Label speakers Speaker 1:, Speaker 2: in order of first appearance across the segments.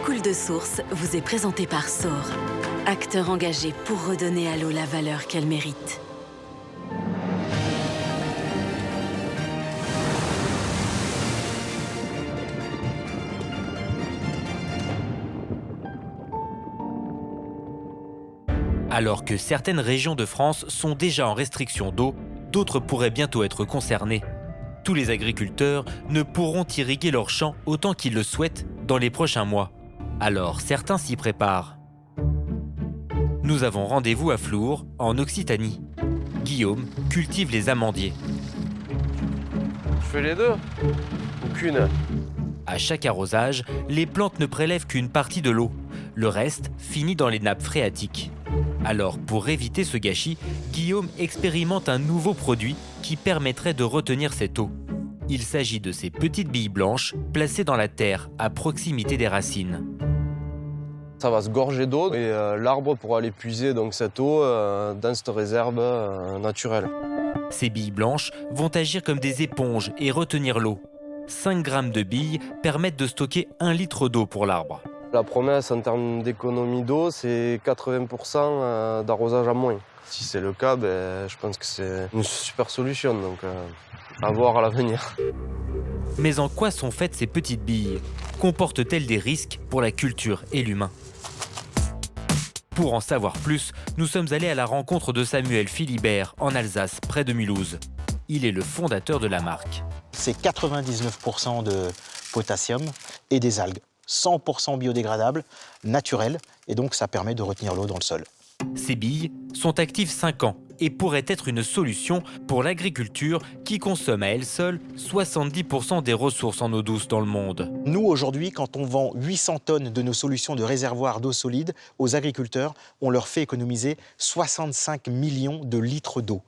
Speaker 1: coule de source vous est présenté par Saur, acteur engagé pour redonner à l'eau la valeur qu'elle mérite.
Speaker 2: Alors que certaines régions de France sont déjà en restriction d'eau, d'autres pourraient bientôt être concernées. Tous les agriculteurs ne pourront irriguer leurs champs autant qu'ils le souhaitent dans les prochains mois. Alors certains s'y préparent. Nous avons rendez-vous à Flour, en Occitanie. Guillaume cultive les amandiers.
Speaker 3: Je fais les deux ou qu'une?
Speaker 2: À chaque arrosage, les plantes ne prélèvent qu'une partie de l'eau. Le reste finit dans les nappes phréatiques. Alors, pour éviter ce gâchis, Guillaume expérimente un nouveau produit qui permettrait de retenir cette eau. Il s'agit de ces petites billes blanches placées dans la terre à proximité des racines.
Speaker 3: Ça va se gorger d'eau et l'arbre pourra aller puiser donc cette eau dans cette réserve naturelle.
Speaker 2: Ces billes blanches vont agir comme des éponges et retenir l'eau. 5 grammes de billes permettent de stocker 1 litre d'eau pour l'arbre.
Speaker 3: La promesse en termes d'économie d'eau, c'est 80% d'arrosage en moins. Si c'est le cas, je pense que c'est une super solution, donc à voir à l'avenir.
Speaker 2: Mais en quoi sont faites ces petites billes? Comportent-elles des risques pour la culture et l'humain? Pour en savoir plus, nous sommes allés à la rencontre de Samuel Philibert en Alsace, près de Mulhouse. Il est le fondateur de la marque.
Speaker 4: C'est 99% de potassium et des algues. 100% biodégradables, naturelles, et donc ça permet de retenir l'eau dans le sol.
Speaker 2: Ces billes sont actives 5 ans et pourraient être une solution pour l'agriculture qui consomme à elle seule 70% des ressources en eau douce dans le monde.
Speaker 4: Nous, aujourd'hui, quand on vend 800 tonnes de nos solutions de réservoirs d'eau solide aux agriculteurs, on leur fait économiser 65 millions de litres d'eau.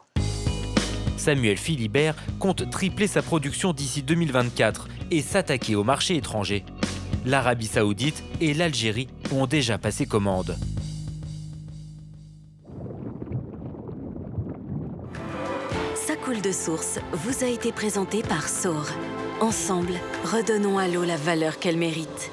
Speaker 2: Samuel Philibert compte tripler sa production d'ici 2024 et s'attaquer au marché étranger. L'Arabie Saoudite et l'Algérie ont déjà passé commande.
Speaker 1: Ça coule de source vous a été présenté par Saur. Ensemble, redonnons à l'eau la valeur qu'elle mérite.